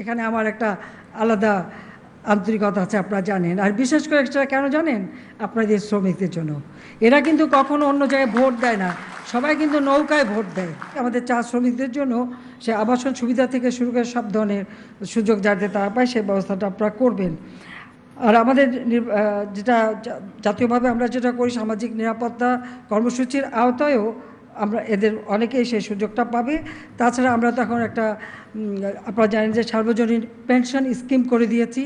এখানে আমার একটা আলাদা আন্তরিকতা আছে, আপনারা জানেন। আর বিশেষ করে এটা কেন জানেন? আপনাদের শ্রমিকদের জন্য। এরা কিন্তু কখনো অন্য জায়গায় ভোট দেয় না, সবাই কিন্তু নৌকায় ভোট দেয়। আমাদের চা শ্রমিকদের জন্য সে আবাসন সুবিধা থেকে শুরু করে সব ধরনের সুযোগ যাতে তারা পায় সেই ব্যবস্থাটা আপনারা করবেন। আর আমাদের যেটা জাতীয়ভাবে আমরা যেটা করি, সামাজিক নিরাপত্তা কর্মসূচির আওতায়ও আমরা এদের অনেকেই সেই সুযোগটা পাবে। তাছাড়া আমরা তো এখন একটা আপনারা জানেন যে সার্বজনীন পেনশন স্কিম করে দিয়েছি।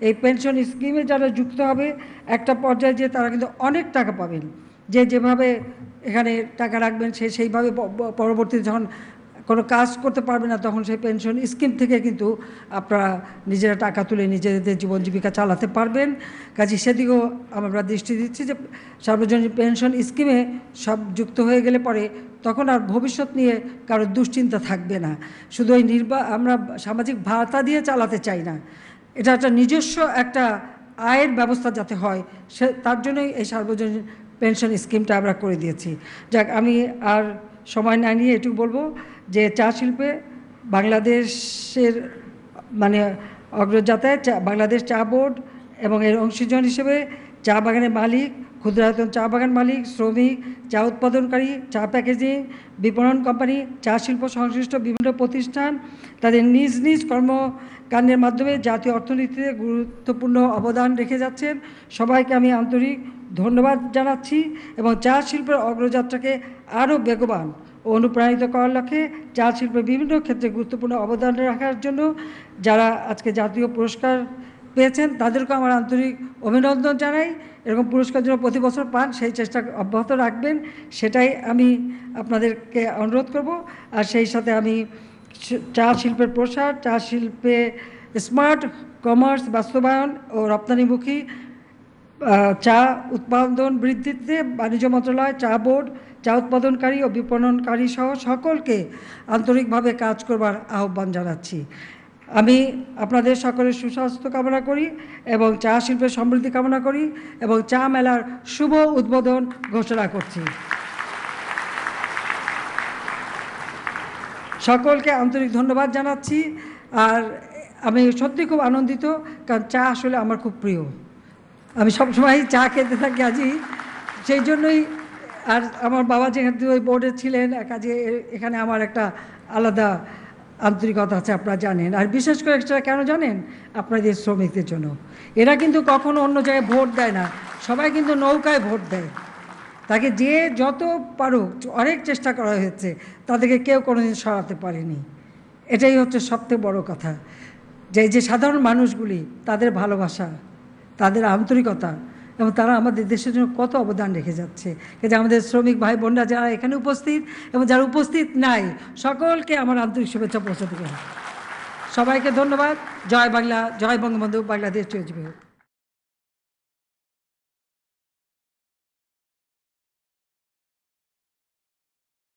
এই পেনশন স্কিমে যারা যুক্ত হবে একটা পর্যায়ে যে তারা কিন্তু অনেক টাকা পাবেন। যে যেভাবে এখানে টাকা রাখবেন সেইভাবে পরবর্তীতে যখন কোনো কাজ করতে পারবে না তখন সেই পেনশন স্কিম থেকে কিন্তু আপনারা নিজেরা টাকা তুলে নিজেদের জীবন জীবিকা চালাতে পারবেন। কাজে সেদিকেও আমরা দৃষ্টি দিচ্ছি যে সার্বজনীন পেনশন স্কিমে সব যুক্ত হয়ে গেলে পরে তখন আর ভবিষ্যৎ নিয়ে কারোর দুশ্চিন্তা থাকবে না। শুধু ওই আমরা সামাজিক ভাতা দিয়ে চালাতে চাই না, এটা একটা নিজস্ব একটা আয়ের ব্যবস্থা যাতে হয় তার জন্যই এই সার্বজনীন পেনশন স্কিমটা আমরা করে দিয়েছি। যাক, আমি আর সময় না নিয়ে এটুকু বলবো যে চা শিল্পে বাংলাদেশের মানে অগ্রযাত্রায় বাংলাদেশ চা বোর্ড এবং এর অংশীজন হিসেবে চা বাগানের মালিক, ক্ষুদ্রায়তন চা বাগান মালিক, শ্রমিক, চা উৎপাদনকারী, চা প্যাকেজিং, বিপণন কোম্পানি, চা শিল্প সংশ্লিষ্ট বিভিন্ন প্রতিষ্ঠান তাদের নিজ নিজ কর্মকাণ্ডের মাধ্যমে জাতীয় অর্থনীতিতে গুরুত্বপূর্ণ অবদান রেখে যাচ্ছেন। সবাইকে আমি আন্তরিক ধন্যবাদ জানাচ্ছি এবং চা শিল্পের অগ্রযাত্রাকে আরও বেগবান ও অনুপ্রাণিত করার লক্ষ্যে চা শিল্পের বিভিন্ন ক্ষেত্রে গুরুত্বপূর্ণ অবদান রাখার জন্য যারা আজকে জাতীয় পুরস্কার পেয়েছেন তাদেরকে আমার আন্তরিক অভিনন্দন জানাই। এরকম পুরস্কার যেন প্রতি বছর পান সেই চেষ্টা অব্যাহত রাখবেন, সেটাই আমি আপনাদেরকে অনুরোধ করব। আর সেই সাথে আমি চা শিল্পের প্রসার, চা শিল্পে স্মার্ট কমার্স বাস্তবায়ন ও রপ্তানিমুখী চা উৎপাদন বৃদ্ধিতে বাণিজ্য মন্ত্রণালয়, চা বোর্ড, চা উৎপাদনকারী ও বিপণনকারী সহ সকলকে আন্তরিকভাবে কাজ করবার আহ্বান জানাচ্ছি। আমি আপনাদের সকলের সুস্বাস্থ্য কামনা করি এবং চা শিল্পের সমৃদ্ধি কামনা করি এবং চা মেলার শুভ উদ্বোধন ঘোষণা করছি। সকলকে আন্তরিক ধন্যবাদ জানাচ্ছি। আর আমি সত্যি খুব আনন্দিত, কারণ চা আসলে আমার খুব প্রিয়। আমি সবসময় চা খেতে থাকি আজই, সেই জন্যই। আর আমার বাবা যেহেতু ওই বোর্ডে ছিলেন, কাজে এখানে আমার একটা আলাদা আন্তরিকতা আছে, আপনারা জানেন। আর বিশেষ করে এটা কেন জানেন? আপনাদের শ্রমিকদের জন্য। এরা কিন্তু কখনো অন্য জায়গায় ভোট দেয় না, সবাই কিন্তু নৌকায় ভোট দেয়। তাকে যে যত পারুক অনেক চেষ্টা করা হয়েছে, তাদেরকে কেউ কোনোদিন সরাতে পারেনি। এটাই হচ্ছে সবথেকে বড় কথা, যে সাধারণ মানুষগুলি তাদের ভালোবাসা, তাদের আন্তরিকতা এবং তারা আমাদের দেশের জন্য কত অবদান রেখে যাচ্ছে। যে আমাদের শ্রমিক ভাই বোনরা যারা এখানে উপস্থিত এবং যারা উপস্থিত নাই, সকলকে আমার আন্তরিক শুভেচ্ছা পৌঁছে দেবেন। সবাইকে ধন্যবাদ। জয় বাংলা, জয় বঙ্গবন্ধু, বাংলাদেশ চিরজীবী হোক।